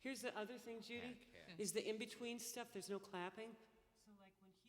Here's the other thing, Judy, is the in-between stuff, there's no clapping. So like when he's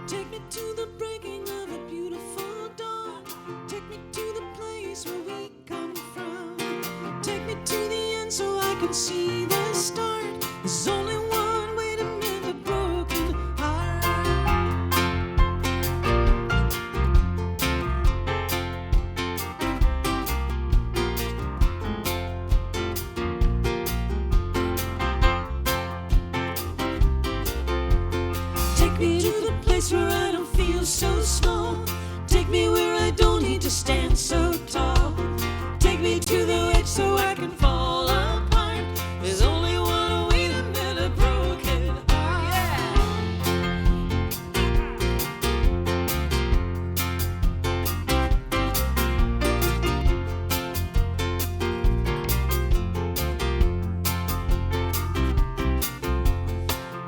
Take me to the breaking of a beautiful dawn. Take me to the place where we come from. Take me to the end so I can see the start. There's only one way to mend a broken heart. Take me to the place where I don't feel so small. Take me where I don't need to stand so tall. Take me to the edge so I can fall apart. There's only one way to mend a broken heart.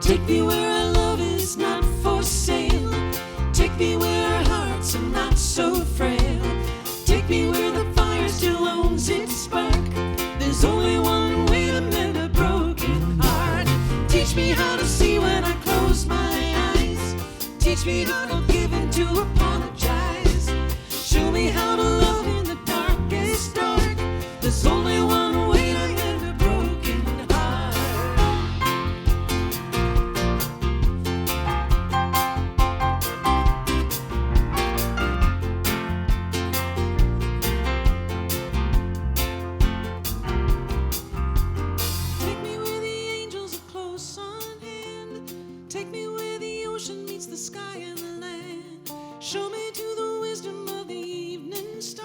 Take me where our love is not for sale. Take me where our hearts are not so frail. Take me where the fire still owns its spark. There's only one way to mend a broken heart. Teach me how to see when I close my eyes. Teach me how to give and to apologize. Show me how to love in the darkest dark. There's only one way to mend a broken heart. Take me where the angels are close on hand. Take me where the ocean meets the sky and the land. Show me to the wisdom of the evening star.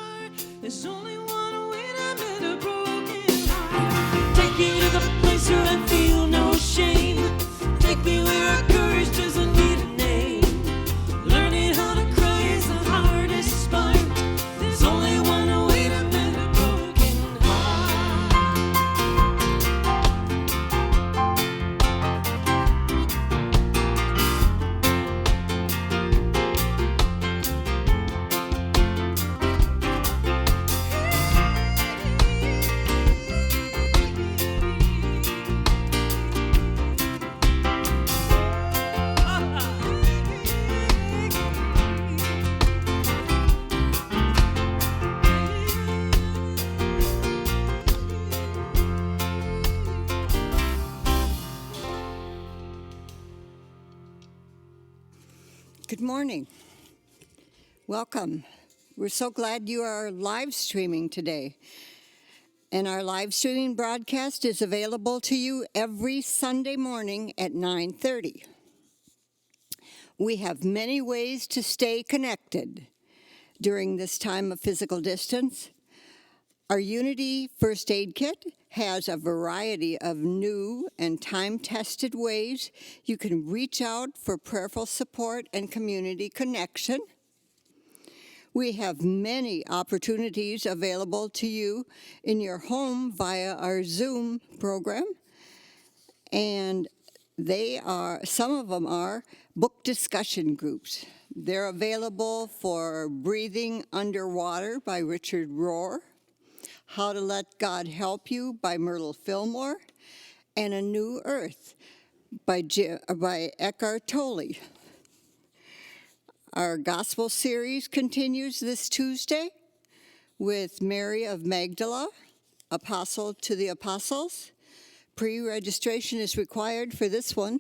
Good morning. Welcome. We're so glad you are live streaming today. And our live streaming broadcast is available to you every Sunday morning at 9:30. We have many ways to stay connected during this time of physical distance. Our Unity First Aid Kit has a variety of new and time-tested ways you can reach out for prayerful support and community connection. We have many opportunities available to you in your home via our Zoom program, and some of them are book discussion groups. They're available for Breathing Underwater by Richard Rohr, How to Let God Help You by Myrtle Fillmore, and A New Earth by Eckhart Tolle. Our gospel series continues this Tuesday with Mary of Magdala, Apostle to the Apostles. Pre-registration is required for this one.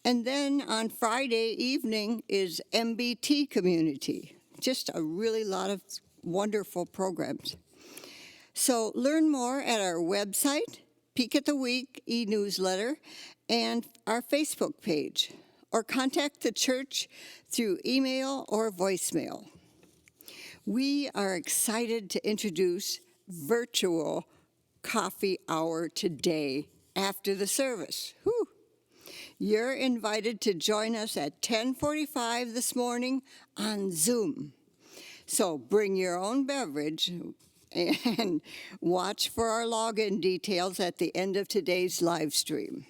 And then on Friday evening is MBT Community. Just a really lot of wonderful programs. So learn more at our website, Peek at the Week e-newsletter, and our Facebook page, or contact the church through email or voicemail. We are excited to introduce virtual coffee hour today after the service. Whew. You're invited to join us at 10:45 this morning on Zoom. So bring your own beverage and watch for our login details at the end of today's live stream.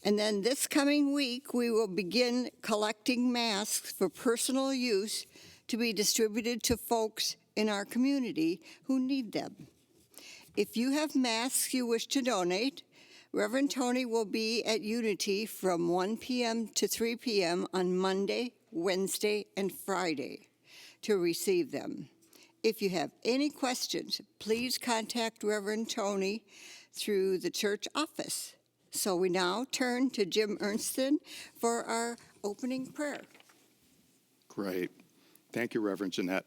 And then this coming week, we will begin collecting masks for personal use to be distributed to folks in our community who need them. If you have masks you wish to donate, Reverend Tony will be at Unity from 1 p.m. to 3 p.m. on Monday, Wednesday, and Friday to receive them. If you have any questions, please contact Reverend Tony through the church office. So we now turn to Jim Ernstsen for our opening prayer. Great. Thank you, Reverend Jeanette.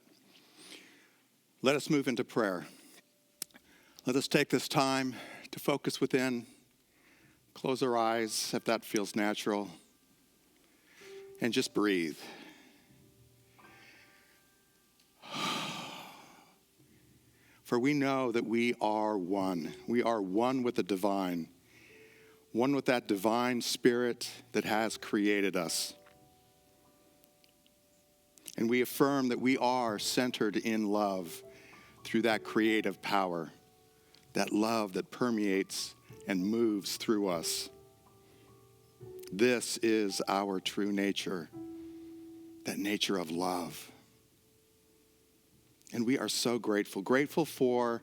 Let us move into prayer. Let us take this time to focus within, close our eyes if that feels natural, and just breathe. For we know that we are one. We are one with the divine, one with that divine spirit that has created us. And we affirm that we are centered in love through that creative power, that love that permeates and moves through us. This is our true nature, that nature of love. And we are so grateful for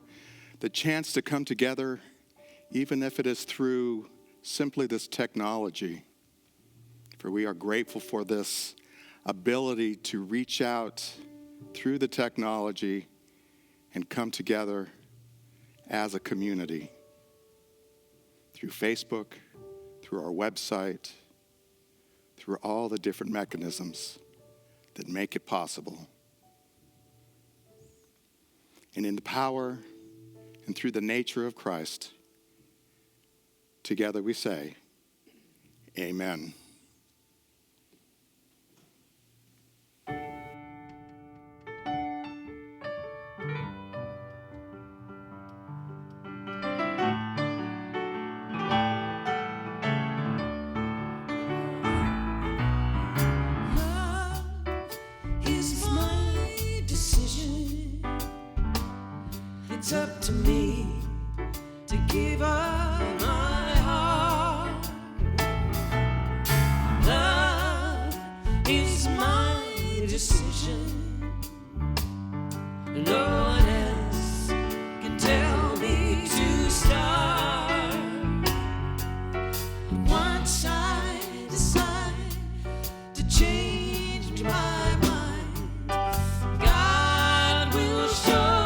the chance to come together, even if it is through simply this technology. For we are grateful for this ability to reach out through the technology and come together as a community. Through Facebook, through our website, through all the different mechanisms that make it possible. And in the power and through the nature of Christ, together we say, Amen. It's up to me to give up my heart. Love is my decision. No one else can tell me to start. Once I decide to change my mind, God will show.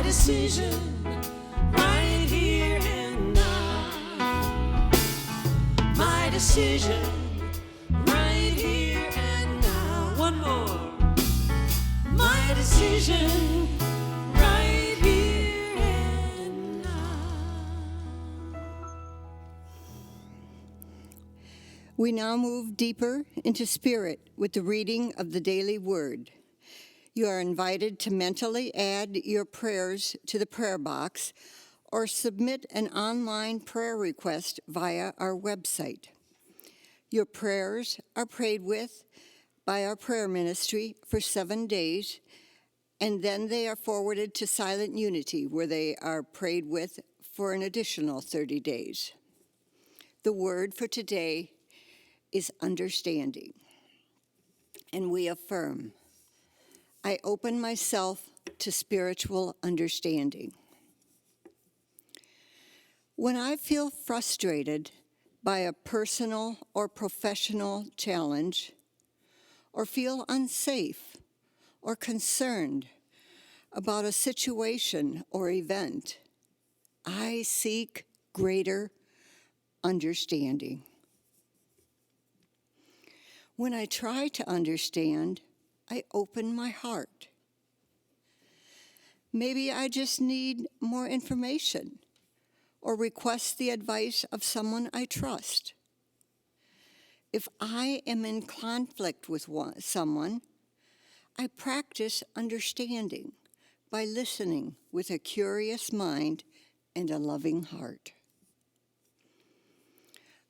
decision right here and now. My decision right here and now. One more. My decision right here and now. We now move deeper into spirit with the reading of the daily word. You are invited to mentally add your prayers to the prayer box or submit an online prayer request via our website. Your prayers are prayed with by our prayer ministry for 7 days, and then they are forwarded to Silent Unity, where they are prayed with for an additional 30 days. The word for today is understanding, and we affirm, I open myself to spiritual understanding. When I feel frustrated by a personal or professional challenge, or feel unsafe or concerned about a situation or event, I seek greater understanding. When I try to understand, I open my heart. Maybe I just need more information or request the advice of someone I trust. If I am in conflict with someone, I practice understanding by listening with a curious mind and a loving heart.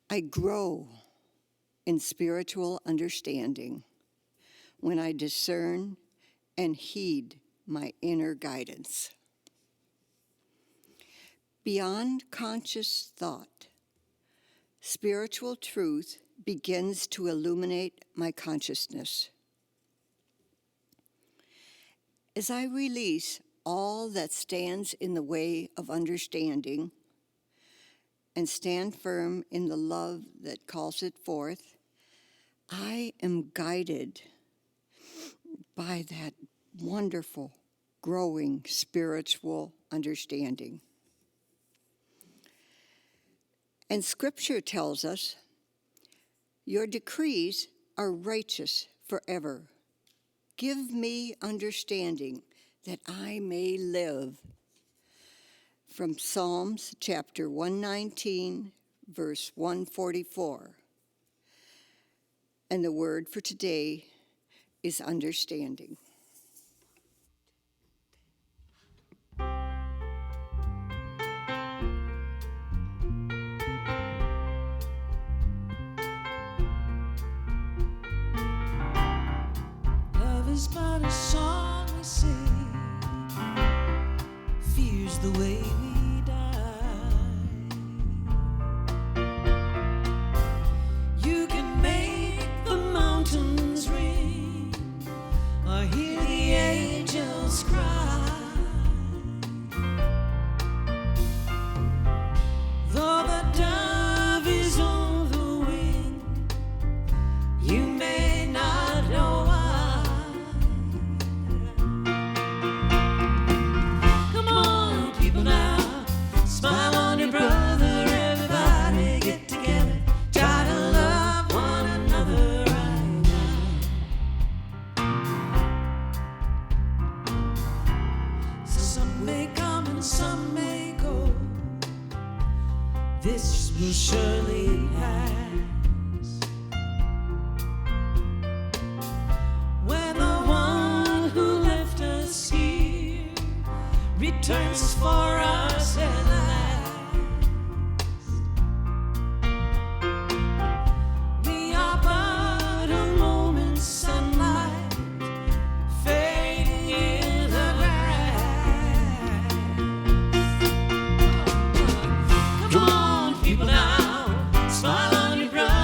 I grow in spiritual understanding when I discern and heed my inner guidance. Beyond conscious thought, spiritual truth begins to illuminate my consciousness. As I release all that stands in the way of understanding and stand firm in the love that calls it forth, I am guided by that wonderful, growing spiritual understanding. And Scripture tells us, your decrees are righteous forever. Give me understanding that I may live. From Psalms chapter 119, verse 144. And the word for today is understanding. Love is but a song we sing, fear's the way we die. You can make the mountains ring or hear the angels cry. Though the dove is on the wing, you may not know why. Come on, people now, smile on your brother, everybody get together, try to love one another right now. So some may come and some may go, this will surely pass. When the one who left us here returns for us at last, we are but a moment's sunlight fading in the grass. Come on, people now, smile on your brother.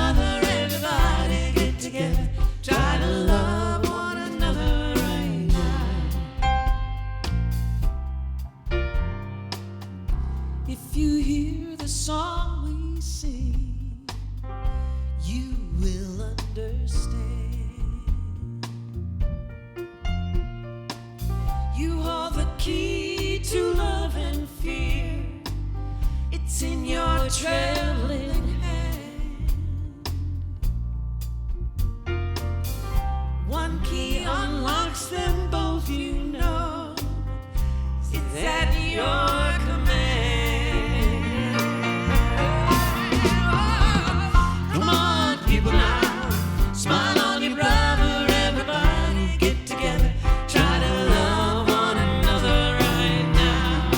a trembling hand. One key unlocks them both, you know. It's at your command. Come on, people now, smile on your brother, everybody get together, try to love one another right now.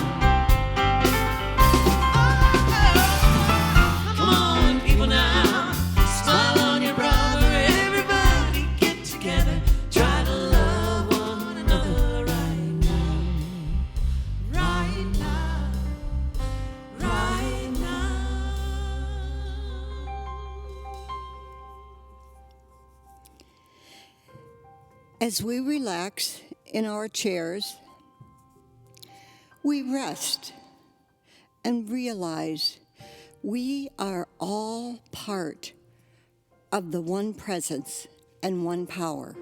Come on, people now, smile on your brother, everybody get together, try to love one another right now. Right now, right now. As we relax in our chairs, we rest and realize we are all part of the one presence and one power,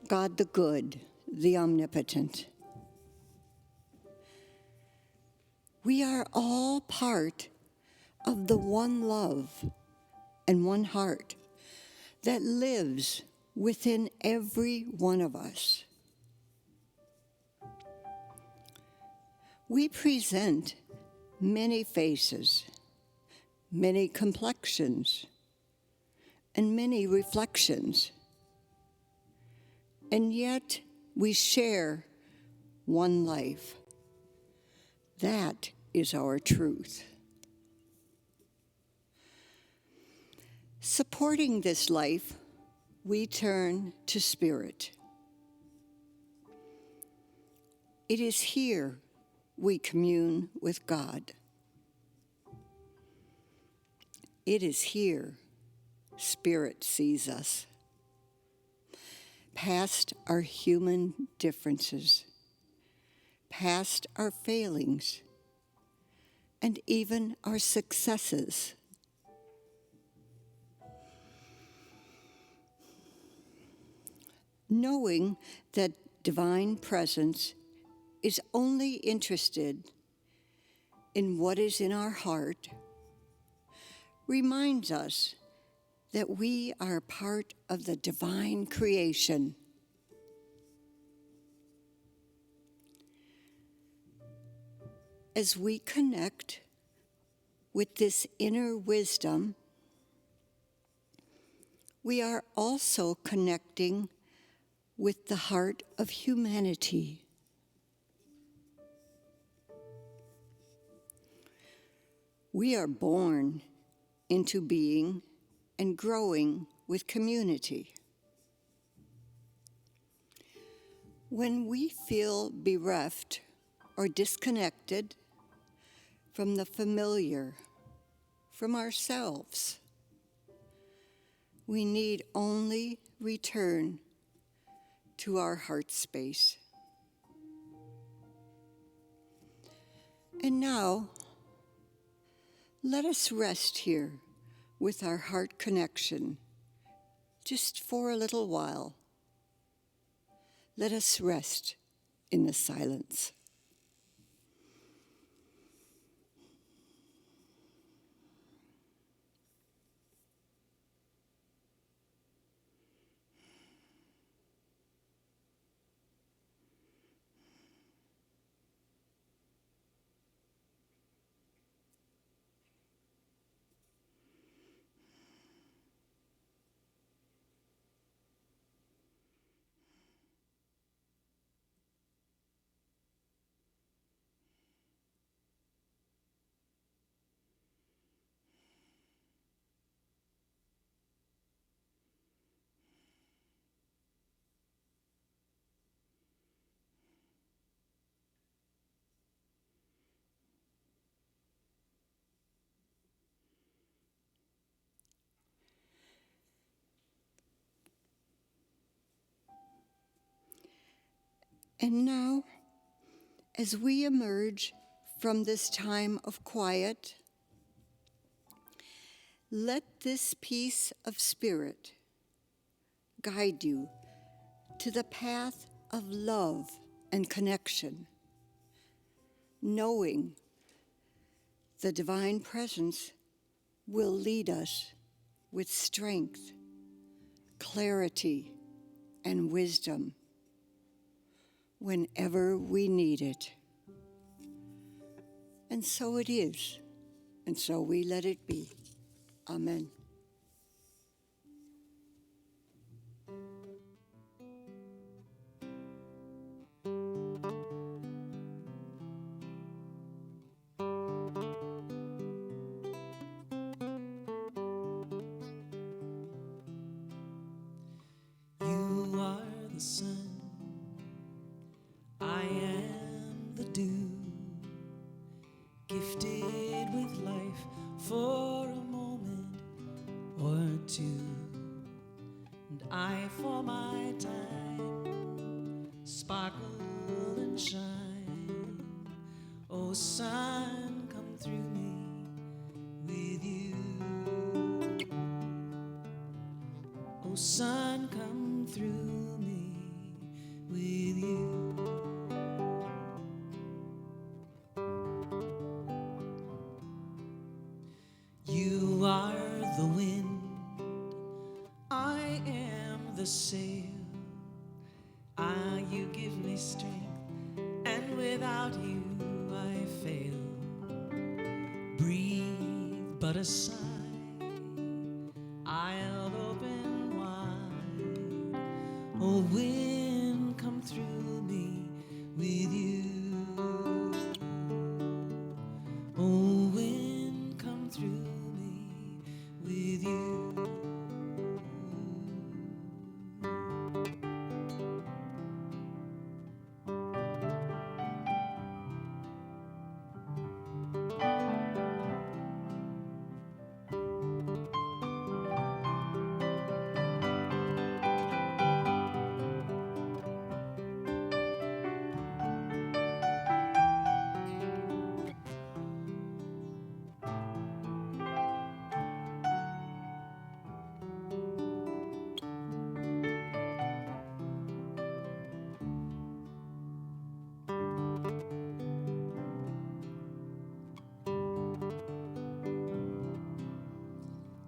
God the good, the omnipotent. We are all part of the one love and one heart that lives within every one of us. We present many faces, many complexions, and many reflections, and yet we share one life. That is our truth. Supporting this life, we turn to spirit. It is here we commune with God. It is here spirit sees us, past our human differences, past our failings, and even our successes. Knowing that divine presence is only interested in what is in our heart reminds us that we are part of the divine creation. As we connect with this inner wisdom, we are also connecting with the heart of humanity. We are born into being and growing with community. When we feel bereft or disconnected from the familiar, from ourselves, we need only return to our heart space. And now, let us rest here with our heart connection, just for a little while. Let us rest in the silence. And now, as we emerge from this time of quiet, let this peace of spirit guide you to the path of love and connection, knowing the divine presence will lead us with strength, clarity, and wisdom whenever we need it. And so it is, and so we let it be. Amen. You are the sun, I am the dew, gifted with life for a moment or two, and I for my time sparkle and shine. Oh sun, come through me with you. Oh sun, come through me with you. You are the wind, I am the sail. Ah, you give me strength, and without you I fail. Breathe but a sigh, I'll open wide. Oh wind, come through me with you. Oh wind, come through me with you.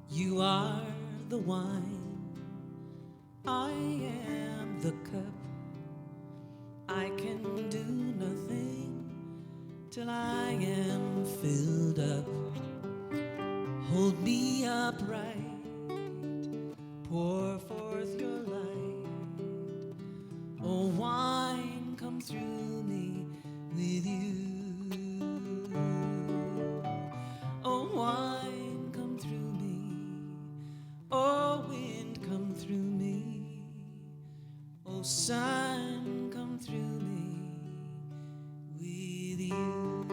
You are the wine, I am the cup. I can do nothing till I am filled up. Hold me upright, pour forth your light. Oh wine, come through me with you. Oh wine, come through me. Oh wind, come through me. Oh sun, come through me with you.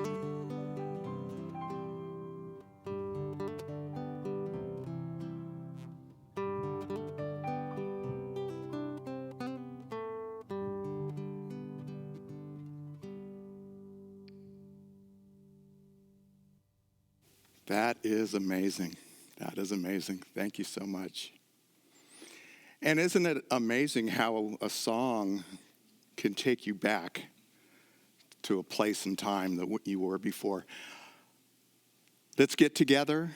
That is amazing. That is amazing. Thank you so much. And isn't it amazing how a song can take you back to a place and time that you were before? Let's get together,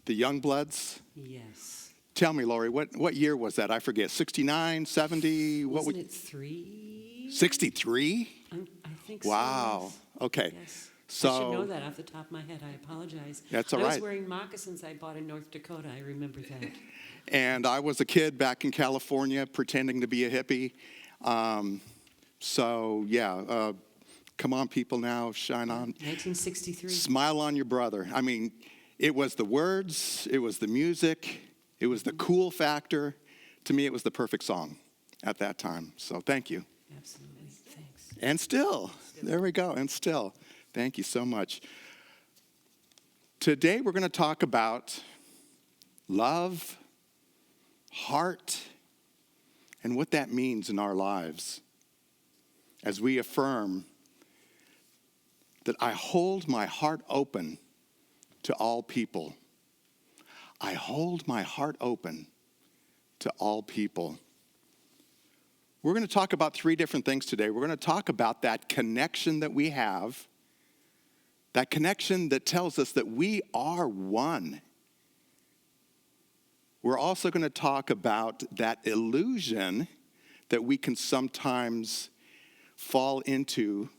the Youngbloods. Yes. Tell me, Lori, what year was that? I forget. 69, 70? Wasn't it 3? 63? I think so. Wow. Yes. Okay. Yes. So I should know that off the top of my head. I apologize. That's all I was right. wearing moccasins I bought in North Dakota. I remember that. And I was a kid back in California pretending to be a hippie. Come on, people now, shine on. 1963. Smile on your brother. I mean, it was the words, it was the music, it was the cool factor. To me, it was the perfect song at that time. So thank you. Absolutely. Thanks. And still, there we go, and still. Thank you so much. Today, we're going to talk about love, heart, and what that means in our lives as we affirm that I hold my heart open to all people. I hold my heart open to all people. We're going to talk about 3 different things today. We're going to talk about that connection that we have That connection that tells us that we are one. We're also going to talk about that illusion that we can sometimes fall into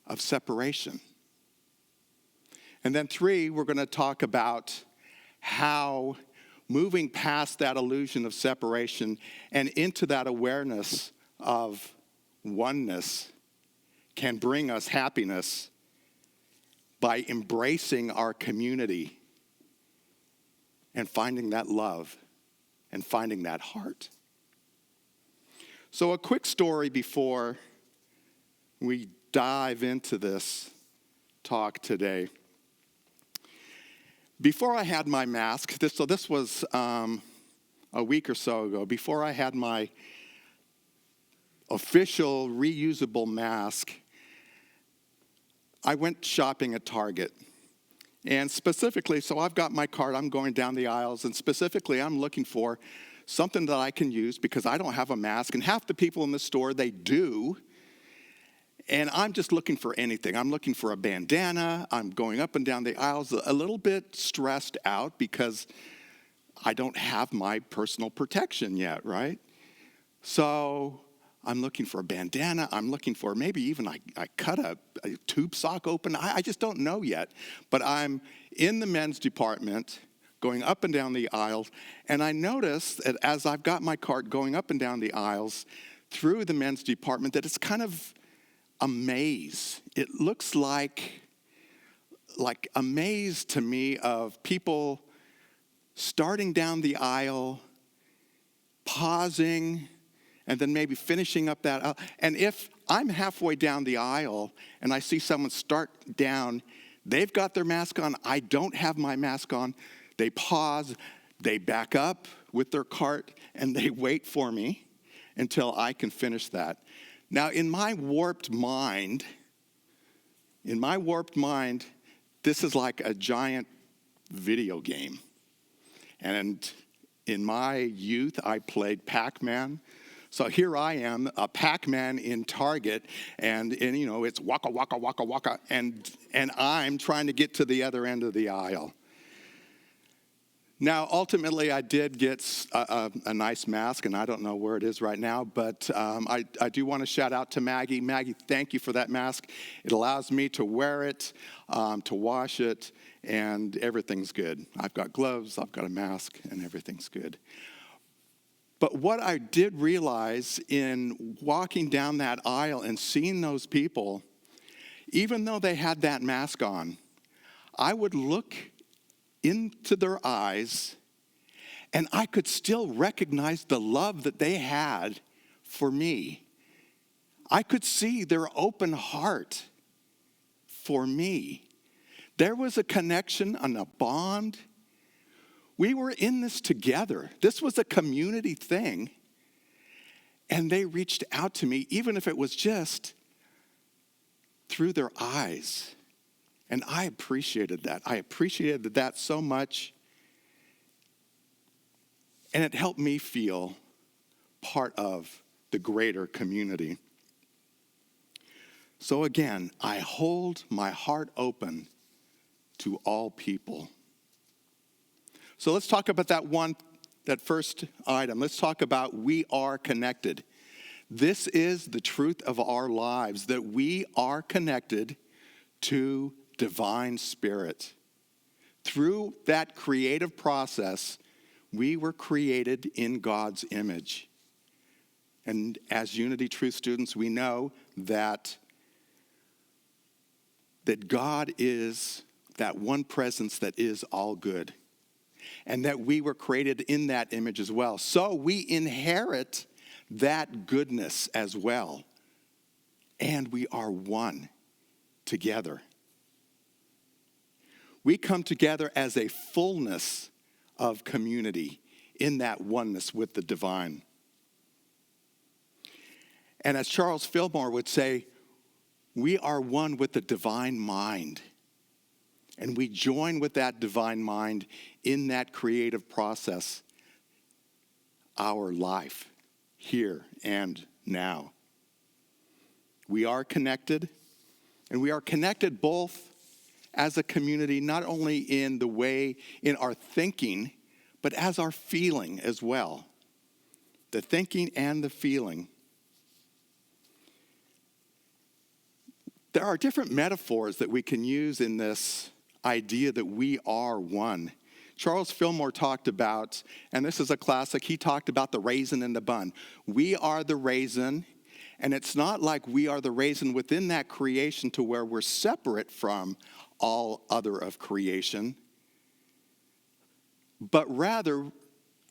of separation. And then 3, we're going to talk about how moving past that illusion of separation and into that awareness of oneness can bring us happiness by embracing our community and finding that love and finding that heart. So a quick story before we dive into this talk today. Before I had my mask, this was a week or so ago, before I had my official reusable mask, I went shopping at Target. And specifically, so I've got my cart, I'm going down the aisles, and specifically I'm looking for something that I can use because I don't have a mask, and half the people in the store, they do. And I'm just looking for anything. I'm looking for a bandana. I'm going up and down the aisles a little bit stressed out because I don't have my personal protection yet, right? So I'm looking for a bandana. I'm looking for maybe even I cut a tube sock open. I just don't know yet. But I'm in the men's department going up and down the aisles. And I notice that as I've got my cart going up and down the aisles through the men's department that it's kind of a maze. It looks like a maze to me of people starting down the aisle, pausing, and then maybe finishing up that aisle. And if I'm halfway down the aisle and I see someone start down, they've got their mask on, I don't have my mask on, they pause, they back up with their cart, and they wait for me until I can finish that. Now, in my warped mind, this is like a giant video game. And in my youth, I played Pac-Man. So here I am, a Pac-Man in Target, and you know, it's waka, waka, waka, waka, and I'm trying to get to the other end of the aisle. Now, ultimately, I did get a nice mask, and I don't know where it is right now, but I do want to shout out to Maggie. Maggie, thank you for that mask. It allows me to wear it, to wash it, and everything's good. I've got gloves, I've got a mask, and everything's good. But what I did realize in walking down that aisle and seeing those people, even though they had that mask on, I would look into their eyes, and I could still recognize the love that they had for me. I could see their open heart for me. There was a connection and a bond. We were in this together. This was a community thing. And they reached out to me, even if it was just through their eyes. And I appreciated that. I appreciated that so much. And it helped me feel part of the greater community. So again, I hold my heart open to all people. So let's talk about that first item. Let's talk about we are connected. This is the truth of our lives, that we are connected to divine spirit. Through that creative process, we were created in God's image. And as Unity Truth students, we know that God is that one presence that is all good. And that we were created in that image as well. So we inherit that goodness as well. And we are one together. We come together as a fullness of community in that oneness with the divine. And as Charles Fillmore would say, we are one with the divine mind. And we join with that divine mind in that creative process, our life, here and now. We are connected, and we are connected both as a community, not only in the way, in our thinking, but as our feeling as well. The thinking and the feeling. There are different metaphors that we can use in this idea that we are one. Charles Fillmore talked about, and this is a classic, he talked about the raisin in the bun. We are the raisin, and it's not like we are the raisin within that creation to where we're separate from all other of creation, but rather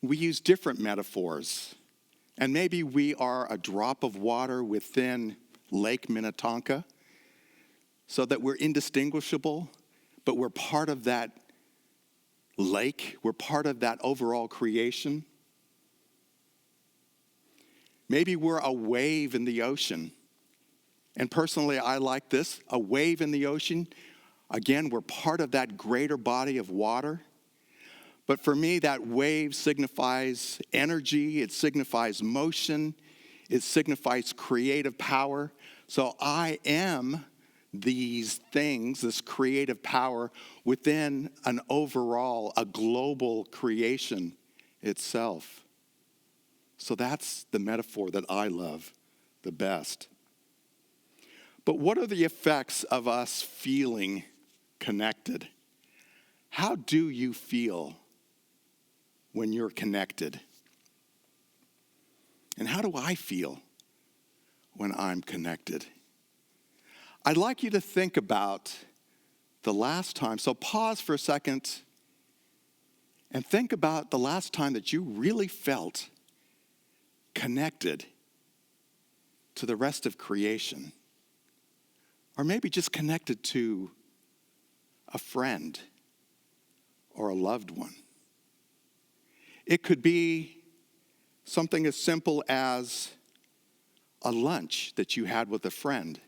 we use different metaphors. And maybe we are a drop of water within Lake Minnetonka, so that we're indistinguishable, but we're part of that lake. We're part of that overall creation. Maybe we're a wave in the ocean. And personally, I like this, a wave in the ocean. Again, we're part of that greater body of water. But for me, that wave signifies energy, it signifies motion, it signifies creative power. So I am these things, this creative power within an overall, a global creation itself. So that's the metaphor that I love the best. But what are the effects of us feeling connected? How do you feel when you're connected? And how do I feel when I'm connected? I'd like you to think about the last time. So pause for a second and think about the last time that you really felt connected to the rest of creation. Or maybe just connected to a friend or a loved one. It could be something as simple as a lunch that you had with a friend.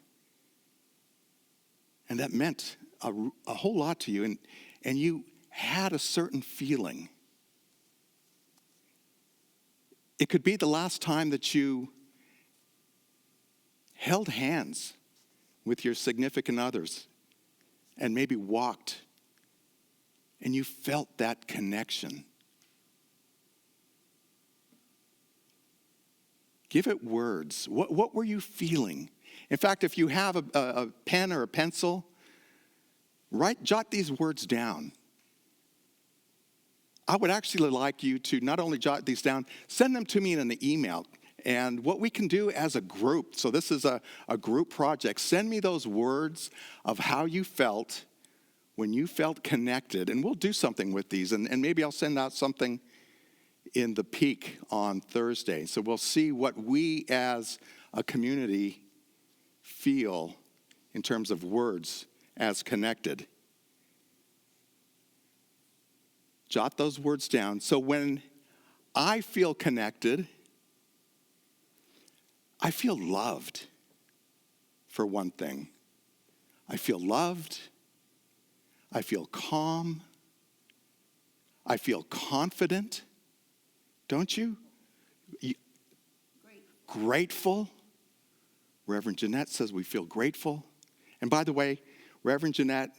And that meant a whole lot to you. And you had a certain feeling. It could be the last time that you held hands with your significant others and maybe walked and you felt that connection. Give it words. What were you feeling? In fact, if you have a pen or a pencil, jot these words down. I would actually like you to not only jot these down, send them to me in an email. And what we can do as a group, so this is a group project, send me those words of how you felt when you felt connected. And we'll do something with these. And maybe I'll send out something in the peak on Thursday. So we'll see what we as a community feel in terms of words as connected. Jot those words down. So when I feel connected, I feel loved, for one thing. I feel loved. I feel calm. I feel confident. Don't you? Grateful. Reverend Jeanette says we feel grateful. And by the way, Reverend Jeanette,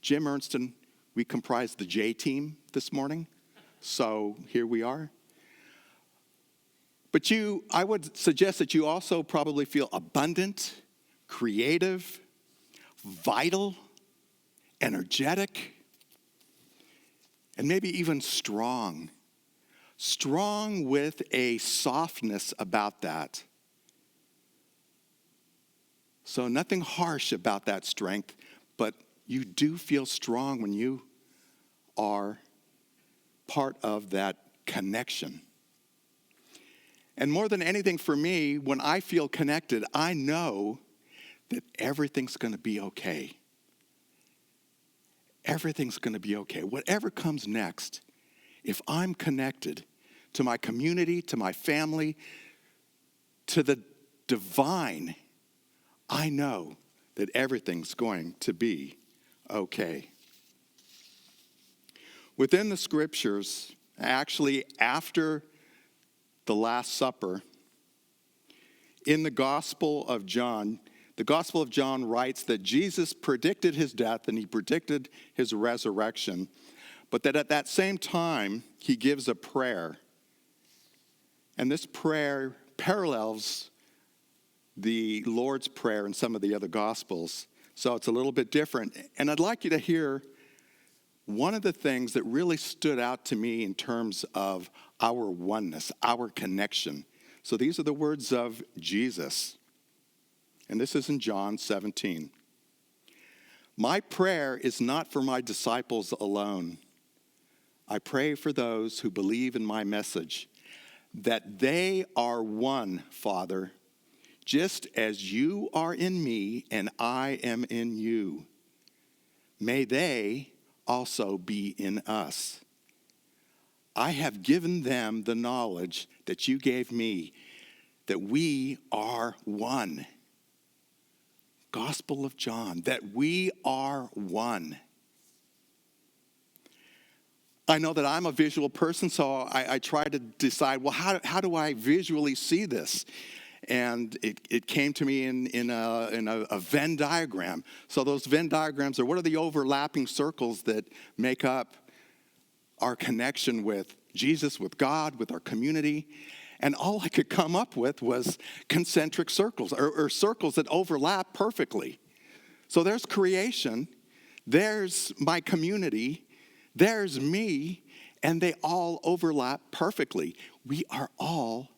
Jim Ernstsen, we comprise the J team this morning. So here we are. But I would suggest that you also probably feel abundant, creative, vital, energetic, and maybe even strong. Strong with a softness about that. So nothing harsh about that strength, but you do feel strong when you are part of that connection. And more than anything for me, when I feel connected, I know that everything's going to be okay. Everything's going to be okay. Whatever comes next, if I'm connected to my community, to my family, to the divine, I know that everything's going to be okay. Within the scriptures, actually after the Last Supper, in the Gospel of John, The Gospel of John writes that Jesus predicted his death and he predicted his resurrection, but that at that same time, he gives a prayer. And this prayer parallels the Lord's Prayer in some of the other Gospels. So it's a little bit different. And I'd like you to hear one of the things that really stood out to me in terms of our oneness, our connection. So these are the words of Jesus. And this is in John 17. My prayer is not for my disciples alone. I pray for those who believe in my message, that they are one, Father, just as you are in me and I am in you. May they also be in us. I have given them the knowledge that you gave me, that we are one. Gospel of John, that we are one. I know that I'm a visual person, so I try to decide, well, how do I visually see this? And it came to me in a Venn diagram. So those Venn diagrams are, what are the overlapping circles that make up our connection with Jesus, with God, with our community? And all I could come up with was concentric circles, or circles that overlap perfectly. So there's creation, there's my community, there's me, and they all overlap perfectly. We are all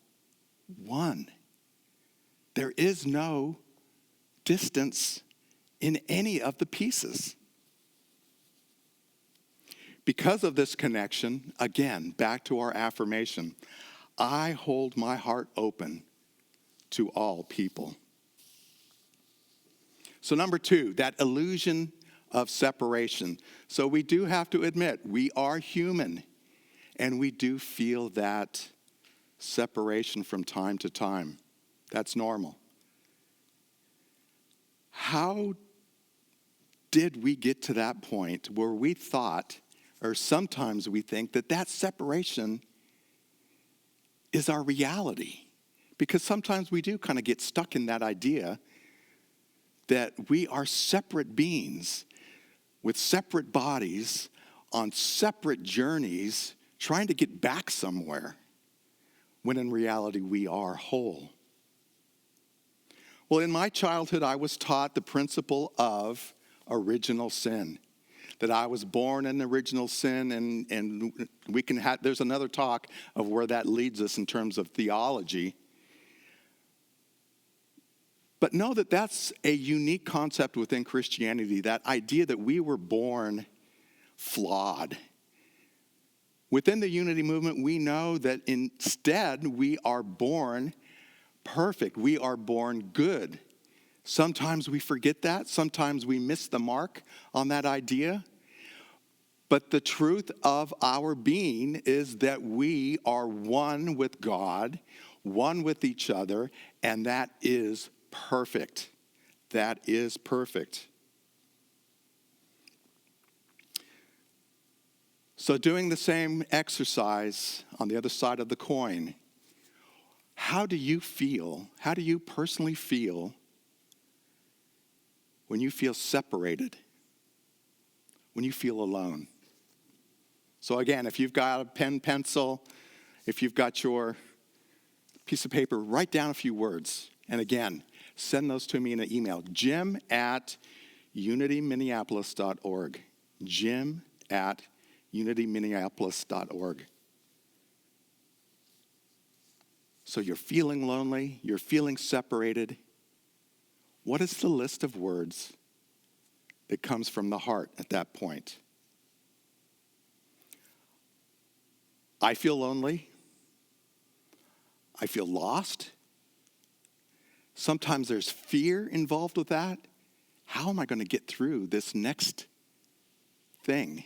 one. There is no distance in any of the pieces. Because of this connection, again, back to our affirmation, I hold my heart open to all people. So number 2, that illusion of separation. So we do have to admit, we are human, and we do feel that separation from time to time. That's normal. How did we get to that point where we thought, or sometimes we think, that separation is our reality? Because sometimes we do kind of get stuck in that idea that we are separate beings with separate bodies on separate journeys trying to get back somewhere, when in reality we are whole. Well, in my childhood, I was taught the principle of original sin. That I was born in original sin, and we can have, there's another talk of where that leads us in terms of theology. But know that that's a unique concept within Christianity, that idea that we were born flawed. Within the unity movement, we know that instead we are born perfect. We are born good. Sometimes we forget that. Sometimes we miss the mark on that idea. But the truth of our being is that we are one with God, one with each other, and that is perfect. That is perfect. So doing the same exercise on the other side of the coin, how do you feel? How do you personally feel when you feel separated? When you feel alone? So again, if you've got a pen, pencil, if you've got your piece of paper, write down a few words. And again, send those to me in an email. Jim@unityminneapolis.org. Jim@unityminneapolis.org. So you're feeling lonely, you're feeling separated. What is the list of words that comes from the heart at that point? I feel lonely. I feel lost. Sometimes there's fear involved with that. How am I going to get through this next thing?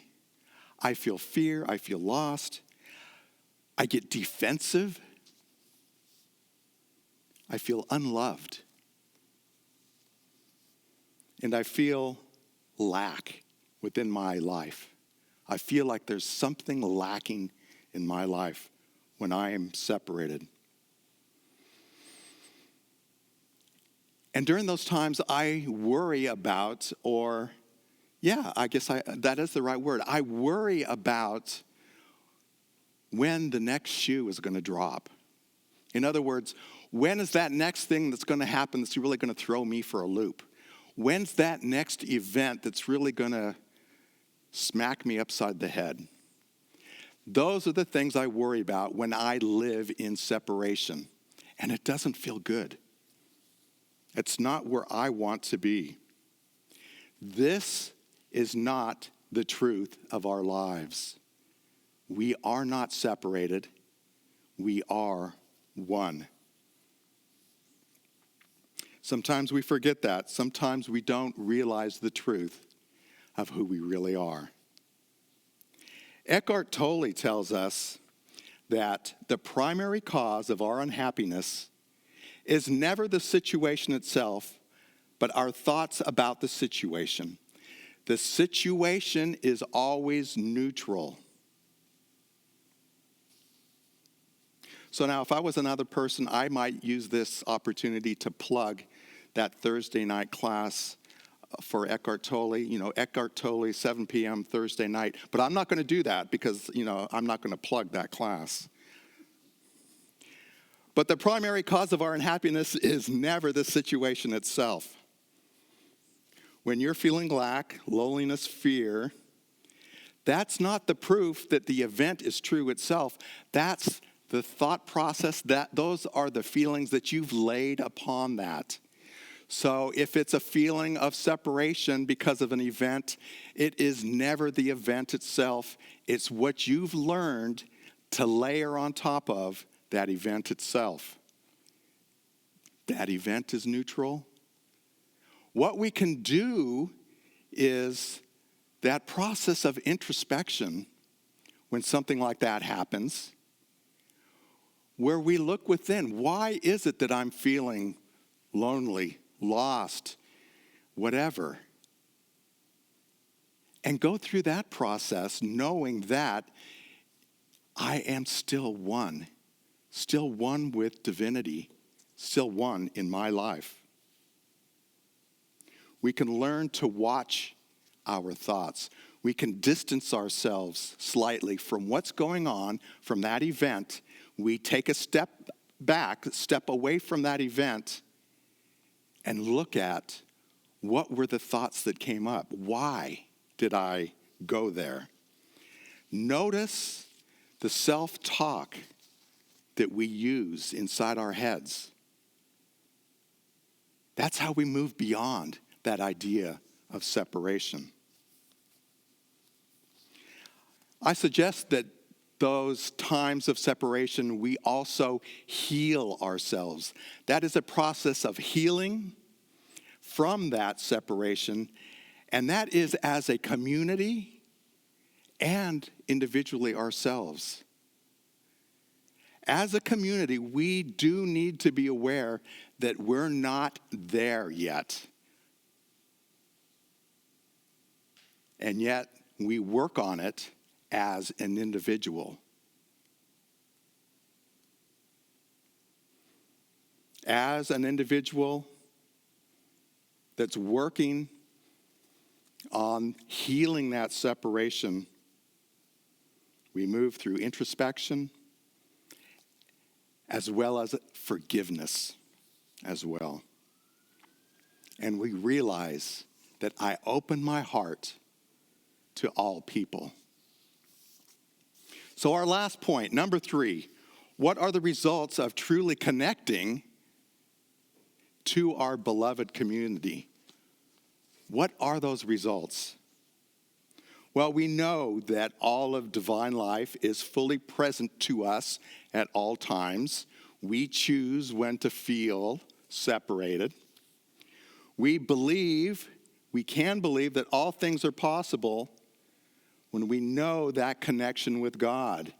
I feel fear. I feel lost. I get defensive. I feel unloved. And I feel lack within my life. I feel like there's something lacking in my life when I am separated. And during those times, I worry about, or yeah, I guess that is the right word. I worry about when the next shoe is going to drop. In other words, when is that next thing that's going to happen that's really going to throw me for a loop? When's that next event that's really going to smack me upside the head? Those are the things I worry about when I live in separation. And it doesn't feel good. It's not where I want to be. This is not the truth of our lives. We are not separated. We are one. Sometimes we forget that. Sometimes we don't realize the truth of who we really are. Eckhart Tolle tells us that the primary cause of our unhappiness is never the situation itself, but our thoughts about the situation. The situation is always neutral. So now, if I was another person, I might use this opportunity to plug that Thursday night class for Eckhart Tolle. You know, Eckhart Tolle, 7 p.m. Thursday night. But I'm not going to do that because, I'm not going to plug that class. But the primary cause of our unhappiness is never the situation itself. When you're feeling lack, loneliness, fear, that's not the proof that the event is true itself. That's the thought process, those are the feelings that you've laid upon that. So if it's a feeling of separation because of an event, it is never the event itself. It's what you've learned to layer on top of that event itself. That event is neutral. What we can do is that process of introspection when something like that happens, where we look within. Why is it that I'm feeling lonely, lost, whatever? And go through that process knowing that I am still one with divinity, still one in my life. We can learn to watch our thoughts. We can distance ourselves slightly from what's going on, from that event. We take a step back, step away from that event, and look at what were the thoughts that came up. Why did I go there? Notice the self-talk that we use inside our heads. That's how we move beyond that idea of separation. I suggest that those times of separation, we also heal ourselves. That is a process of healing from that separation, and that is as a community and individually ourselves. As a community, we do need to be aware that we're not there yet. And yet, we work on it as an individual. As an individual that's working on healing that separation, we move through introspection as well as forgiveness as well. And we realize that I open my heart to all people. So our last point, number 3, what are the results of truly connecting to our beloved community? What are those results? Well, we know that all of divine life is fully present to us at all times. We choose when to feel separated. We can believe that all things are possible when we know that connection with God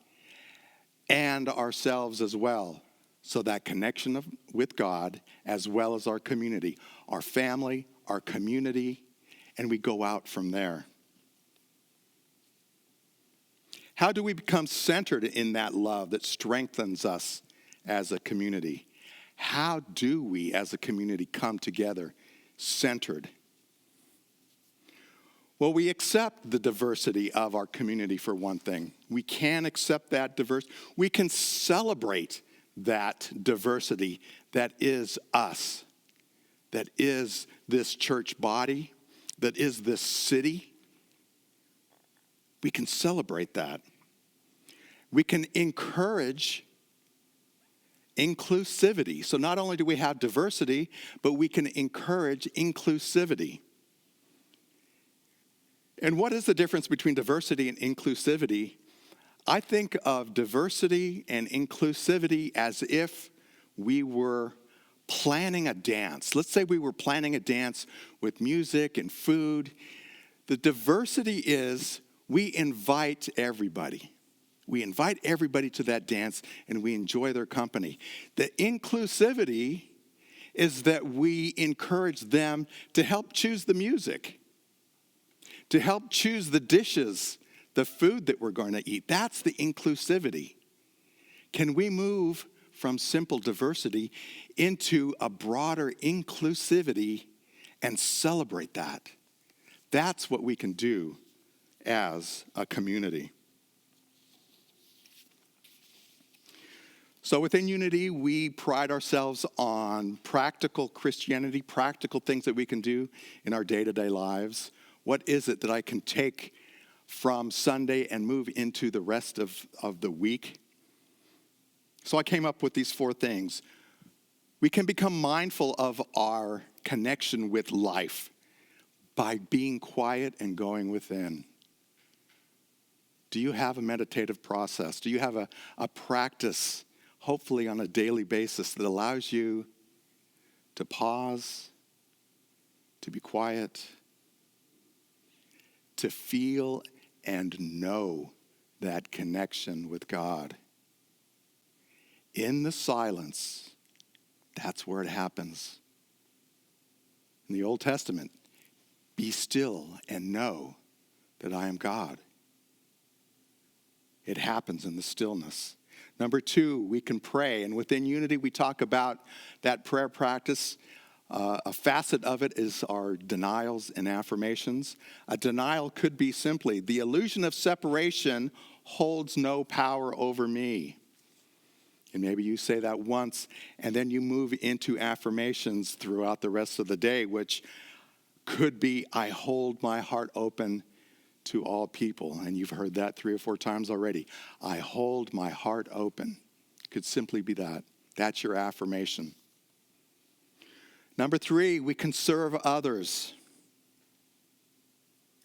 and ourselves as well. So that connection with God as well as our community, our family, our community, and we go out from there. How do we become centered in that love that strengthens us as a community? How do we as a community come together centered? Well, we accept the diversity of our community for one thing. We can accept that diversity. We can celebrate that diversity that is us, that is this church body, that is this city. We can celebrate that. We can encourage inclusivity. So not only do we have diversity, but we can encourage inclusivity. And what is the difference between diversity and inclusivity? I think of diversity and inclusivity as if we were planning a dance. Let's say we were planning a dance with music and food. The diversity is we invite everybody. We invite everybody to that dance and we enjoy their company. The inclusivity is that we encourage them to help choose the music, to help choose the dishes, the food that we're going to eat. That's the inclusivity. Can we move from simple diversity into a broader inclusivity and celebrate that? That's what we can do as a community. So within Unity, we pride ourselves on practical Christianity, practical things that we can do in our day-to-day lives. What is it that I can take from Sunday and move into the rest of the week? So I came up with these 4 things. We can become mindful of our connection with life by being quiet and going within. Do you have a meditative process? Do you have a practice, hopefully on a daily basis, that allows you to pause, to be quiet, to feel and know that connection with God? In the silence, that's where it happens. In the Old Testament, be still and know that I am God. It happens in the stillness. Number 2, we can pray. And within Unity, we talk about that prayer practice. A facet of it is our denials and affirmations. A denial could be simply, the illusion of separation holds no power over me. And maybe you say that once, and then you move into affirmations throughout the rest of the day, which could be, I hold my heart open to all people. And you've heard that 3 or 4 times already. I hold my heart open. Could simply be that. That's your affirmation. Number 3, we can serve others.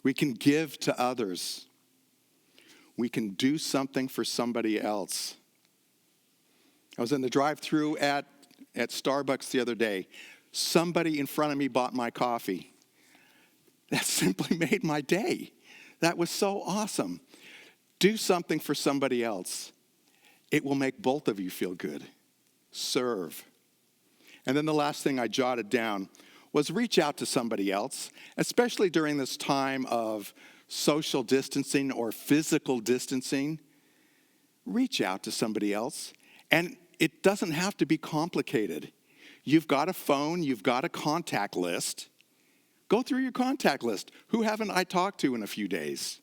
We can give to others. We can do something for somebody else. I was in the drive-thru at Starbucks the other day. Somebody in front of me bought my coffee. That simply made my day. That was so awesome. Do something for somebody else. It will make both of you feel good. Serve. And then the last thing I jotted down was reach out to somebody else, especially during this time of social distancing or physical distancing. Reach out to somebody else. And it doesn't have to be complicated. You've got a phone, you've got a contact list. Go through your contact list. Who haven't I talked to in a few days?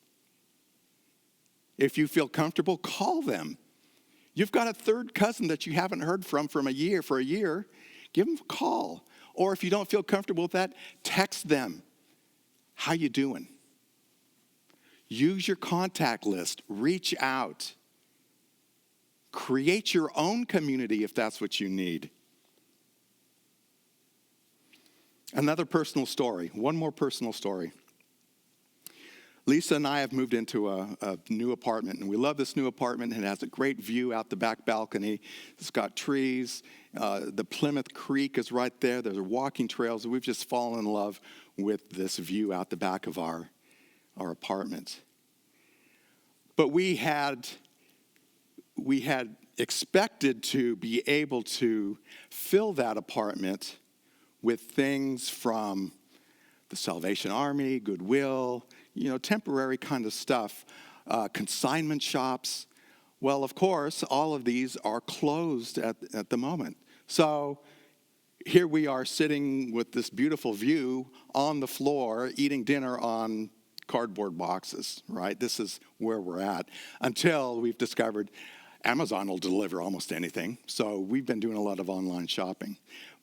If you feel comfortable, call them. You've got a third cousin that you haven't heard from for a year. Give them a call. Or if you don't feel comfortable with that, text them. How you doing? Use your contact list. Reach out. Create your own community if that's what you need. Another personal story. One more personal story. Lisa and I have moved into a new apartment, and we love this new apartment. It has a great view out the back balcony. It's got trees. The Plymouth Creek is right there. There's walking trails. We've just fallen in love with this view out the back of our apartment. But we had expected to be able to fill that apartment with things from the Salvation Army, Goodwill, temporary kind of stuff, consignment shops. Well, of course, all of these are closed at the moment. So here we are sitting with this beautiful view on the floor, eating dinner on cardboard boxes, right? This is where we're at until we've discovered Amazon will deliver almost anything. So we've been doing a lot of online shopping.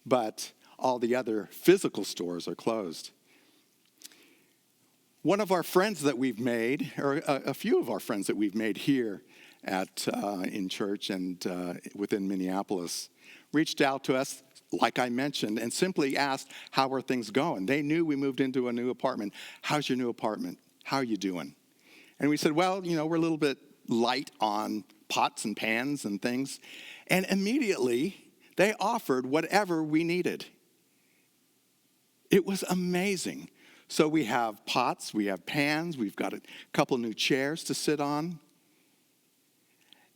But all the other physical stores are closed. One of our friends that we've made, or a few of our friends that we've made here in church and within Minneapolis, reached out to us, like I mentioned, and simply asked, how are things going? They knew we moved into a new apartment. How's your new apartment? How are you doing? And we said, well, we're a little bit light on pots and pans and things. And immediately, they offered whatever we needed. It was amazing. So we have pots, we have pans, we've got a couple new chairs to sit on.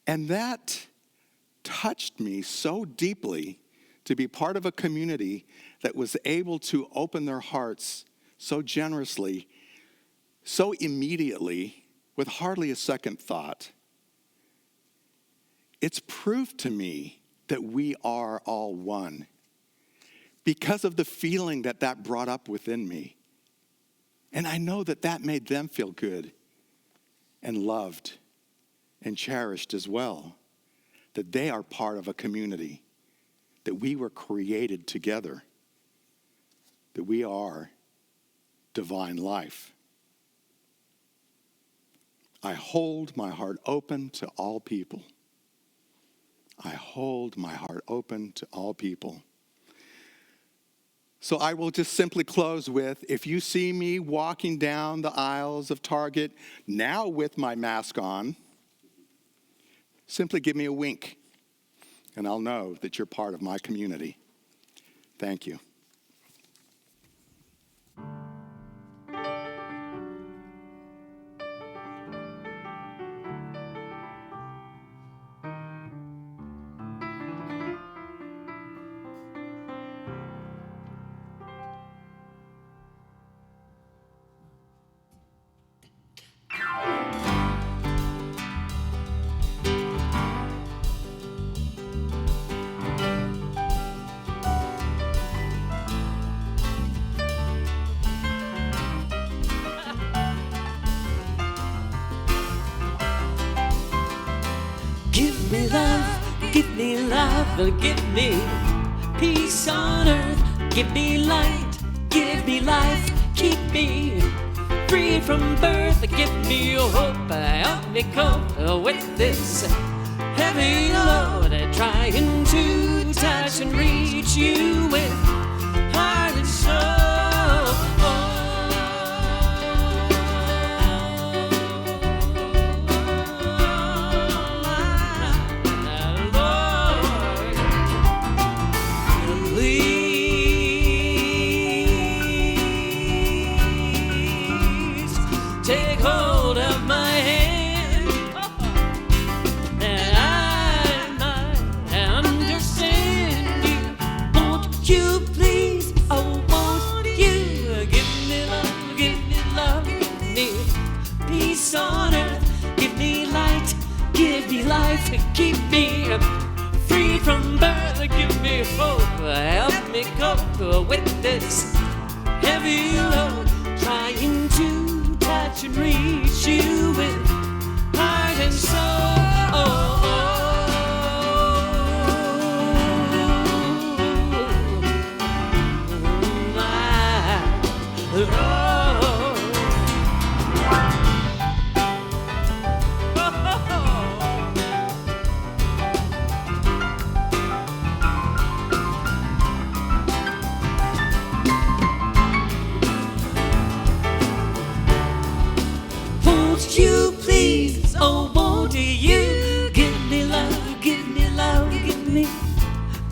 And that touched me so deeply to be part of a community that was able to open their hearts so generously, so immediately, with hardly a second thought. It's proof to me that we are all one because of the feeling that brought up within me. And I know that made them feel good and loved and cherished as well, that they are part of a community, that we were created together, that we are divine life. I hold my heart open to all people. I hold my heart open to all people. So I will just simply close with, if you see me walking down the aisles of Target, now with my mask on, simply give me a wink, and I'll know that you're part of my community. Thank you. Give me love, give me love, give me peace on earth. Give me light, give me life, keep me free from birth. Give me hope, help me cope with this heavy load. Trying to touch and reach you with heart and soul. On earth, give me light, give me life, keep me free from birth. Give me hope, help me cope with this heavy load. Trying to touch and reach you with heart and soul.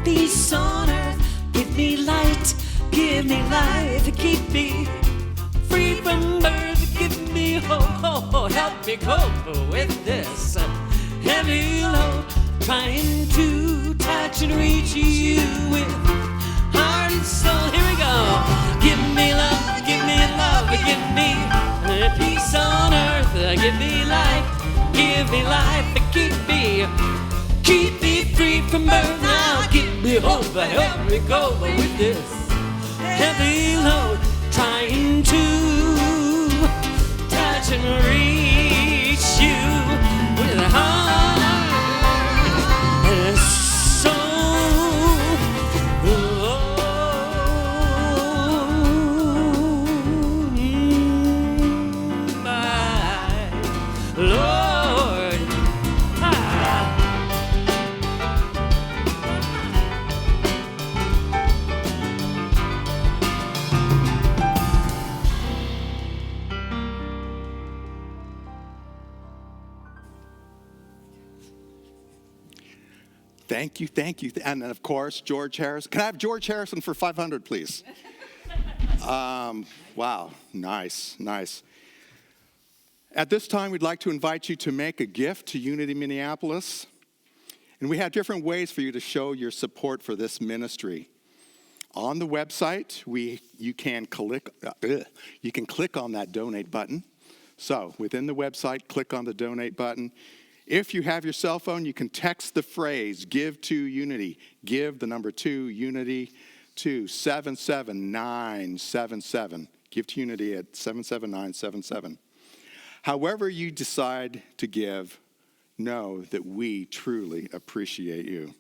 Peace on earth, give me light, give me life, keep me free from birth. Give me hope, help me cope with this heavy load. Trying to touch and reach you with heart and soul. Here we go. Give me love, give me love, give me peace on earth. Give me life, keep me free from birth. Now give me Jehovah, help me go with this heavy load, trying to touch and reach you with a heart and a soul. Oh, my Lord. Thank you, thank you. And then, of course, George Harrison. Can I have George Harrison for 500, please? Wow, nice, nice. At this time, we'd like to invite you to make a gift to Unity Minneapolis. And we have different ways for you to show your support for this ministry. On the website, you can click on that donate button. So within the website, click on the donate button. If you have your cell phone, you can text the phrase, give to Unity. Give the number 2, Unity, to 77977. Give to Unity at 77977. However you decide to give, know that we truly appreciate you.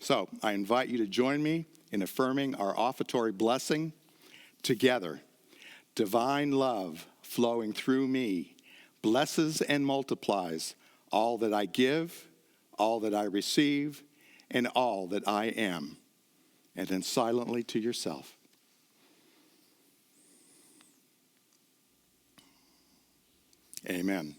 So I invite you to join me in affirming our offertory blessing together. Divine love flowing through me blesses and multiplies all that I give, all that I receive, and all that I am. And then silently to yourself. Amen.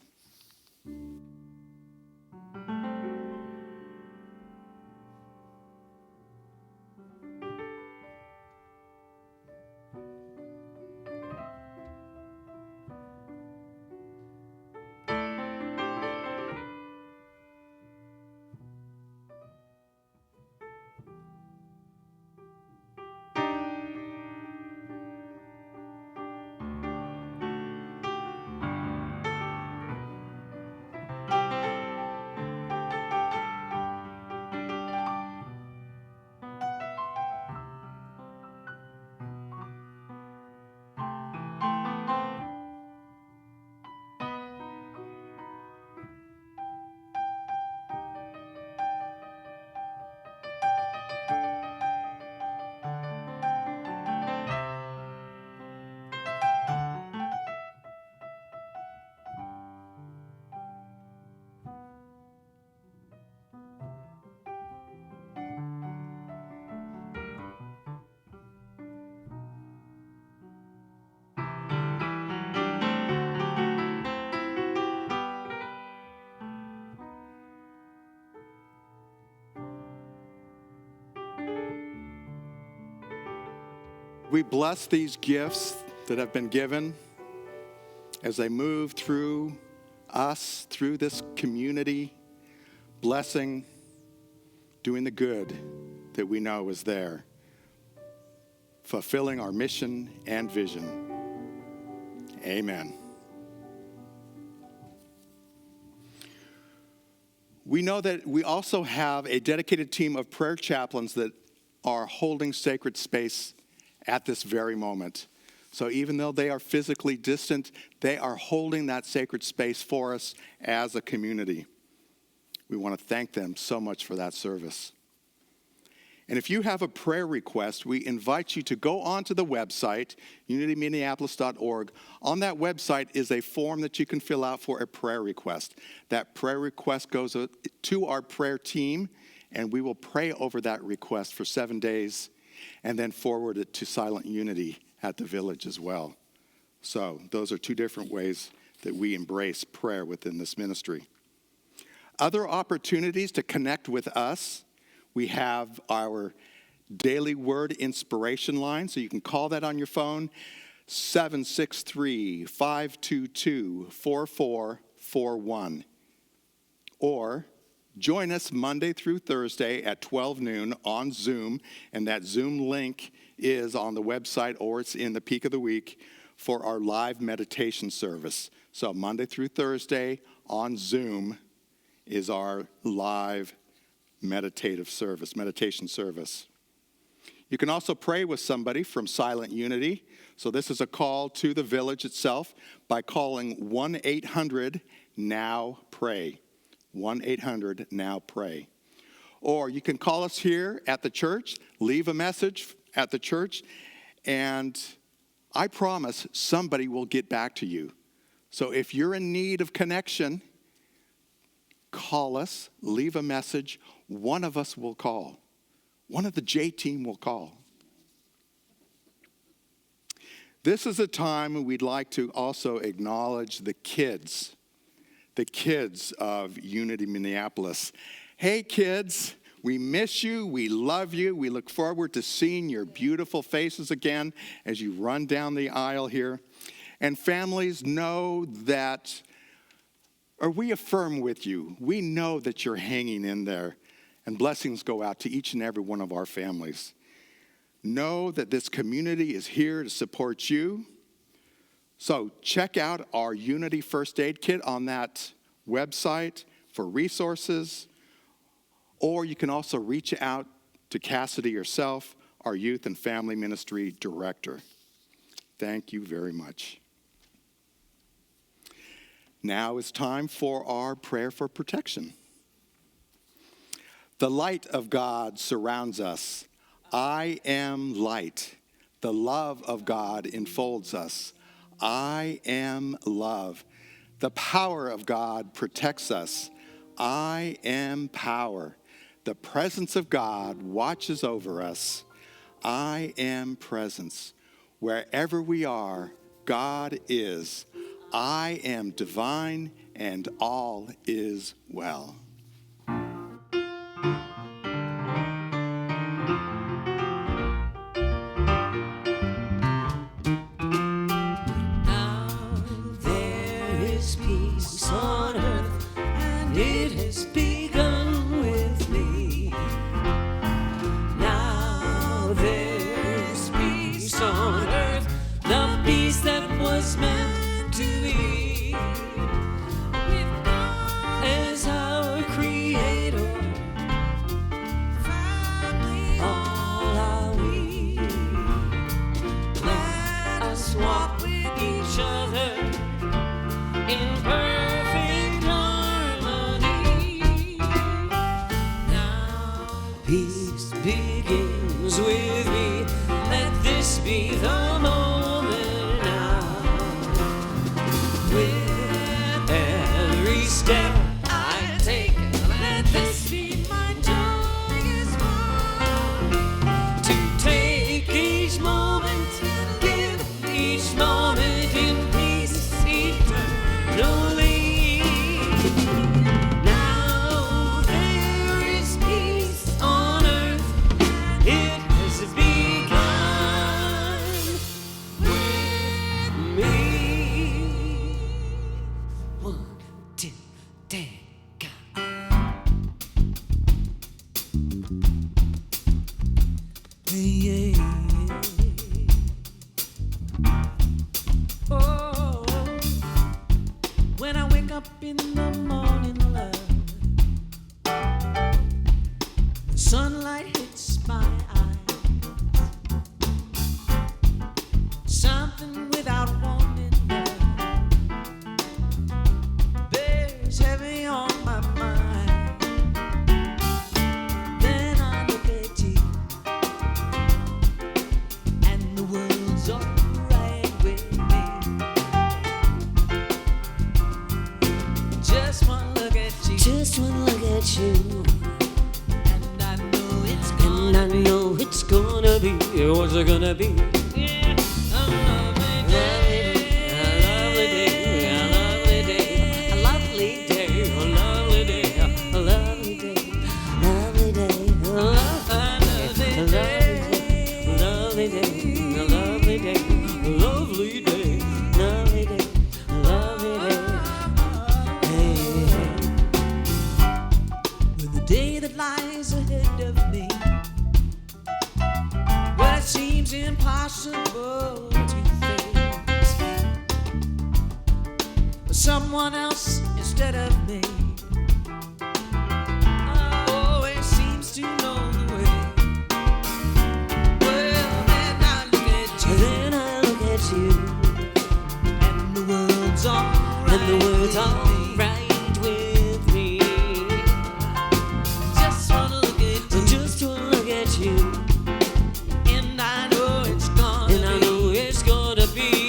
We bless these gifts that have been given as they move through us, through this community, blessing, doing the good that we know is there, fulfilling our mission and vision. Amen. We know that we also have a dedicated team of prayer chaplains that are holding sacred space at this very moment. So even though they are physically distant, they are holding that sacred space for us as a community. We want to thank them so much for that service. And if you have a prayer request, we invite you to go onto the website, unityminneapolis.org. On that website is a form that you can fill out for a prayer request. That prayer request goes to our prayer team, and we will pray over that request for 7 days and then forward it to Silent Unity at the village as well. So those are 2 different ways that we embrace prayer within this ministry. Other opportunities to connect with us, we have our daily word inspiration line, so you can call that on your phone, 763-522-4441. Or join us Monday through Thursday at 12 noon on Zoom, and that Zoom link is on the website or it's in the peak of the week for our live meditation service. So Monday through Thursday on Zoom is our live meditation service. You can also pray with somebody from Silent Unity. So this is a call to the village itself by calling 1-800-NOW-PRAY. 1-800-NOW-PRAY. Or you can call us here at the church, leave a message at the church, and I promise somebody will get back to you. So if you're in need of connection, call us, leave a message. One of us will call. One of the J team will call. This is a time when we'd like to also acknowledge the kids of Unity Minneapolis. Hey kids, we miss you, we love you, we look forward to seeing your beautiful faces again as you run down the aisle here. And families, know that, or we affirm with you, we know that you're hanging in there, and blessings go out to each and every one of our families. Know that this community is here to support you. So check out our Unity First Aid Kit on that website for resources, or you can also reach out to Cassidy herself, our Youth and Family Ministry Director. Thank you very much. Now is time for our prayer for protection. The light of God surrounds us. I am light. The love of God enfolds us. I am love. The power of God protects us. I am power. The presence of God watches over us. I am presence. Wherever we are, God is. I am divine, and all is well. Now there is peace on earth, and it has begun with me. Now there's peace on earth, the peace that was meant to be, with God as our creator. Family, all are we. Let us walk with each other in perfect harmony. Now peace begins with me. Let this be the moment now. With every step I take, let this be my joyous one. To take each moment, live each moment in peace eternally. Now there is peace on earth, it has begun with me. 1, 2, 3, go. Yeah. Oh, when I wake up in the morning, love, the sunlight hits my eyes. Something without warning, love, bears heavy on my mind. Then I look at you, and the world's alright with me. Just one look at you, and I know it's gonna be, what's it gonna be? Yeah, a lovely day, a lovely day, a lovely day, a lovely day, a lovely day, a lovely day, lovely day, a lovely day, a lovely day, a lovely day, lovely day, lovely day. Hey, with the day that lies ahead of me, well, it seems impossible to face someone else instead of me. Oh, it seems at you. And the world's alright. And the world's alright with me. Just wanna look at you. Just to look at you. And I know it's gonna And I know it's gonna be.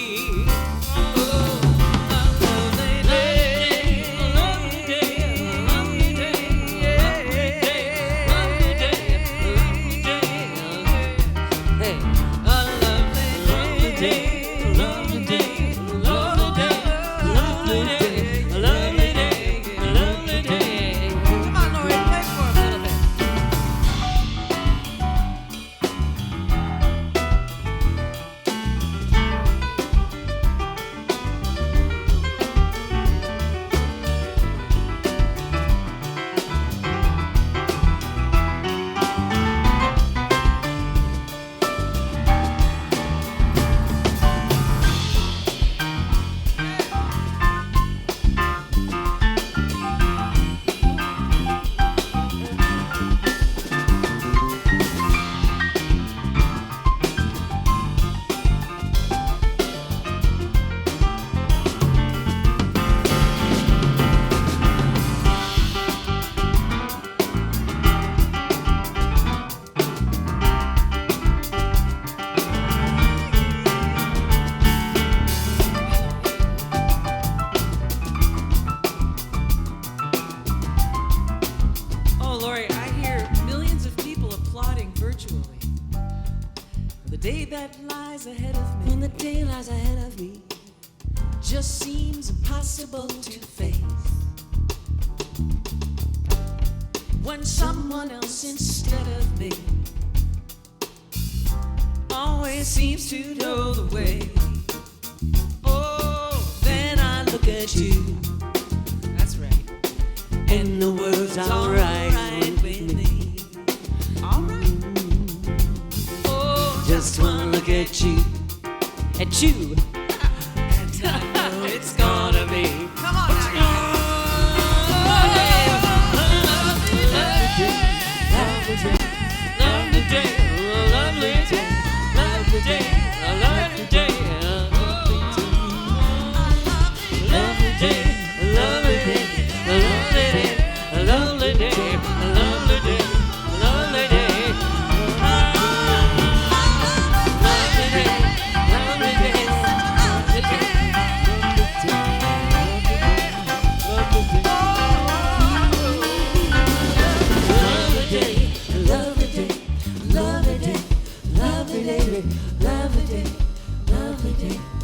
When the day lies ahead of me, just seems impossible to face. When someone else instead of me always seems to know the way. Oh, then I look at you. That's right. and the world's alright with me. Alright. Oh, Just wanna look at you, at you. and I know It's gonna be. Come on now. Lovely day, lovely day, lovely day, lovely day, lovely day, lovely day, lovely day, lovely day, lovely day, lovely day, lovely day, lovely day, lovely day, lovely day, lovely day, lovely day.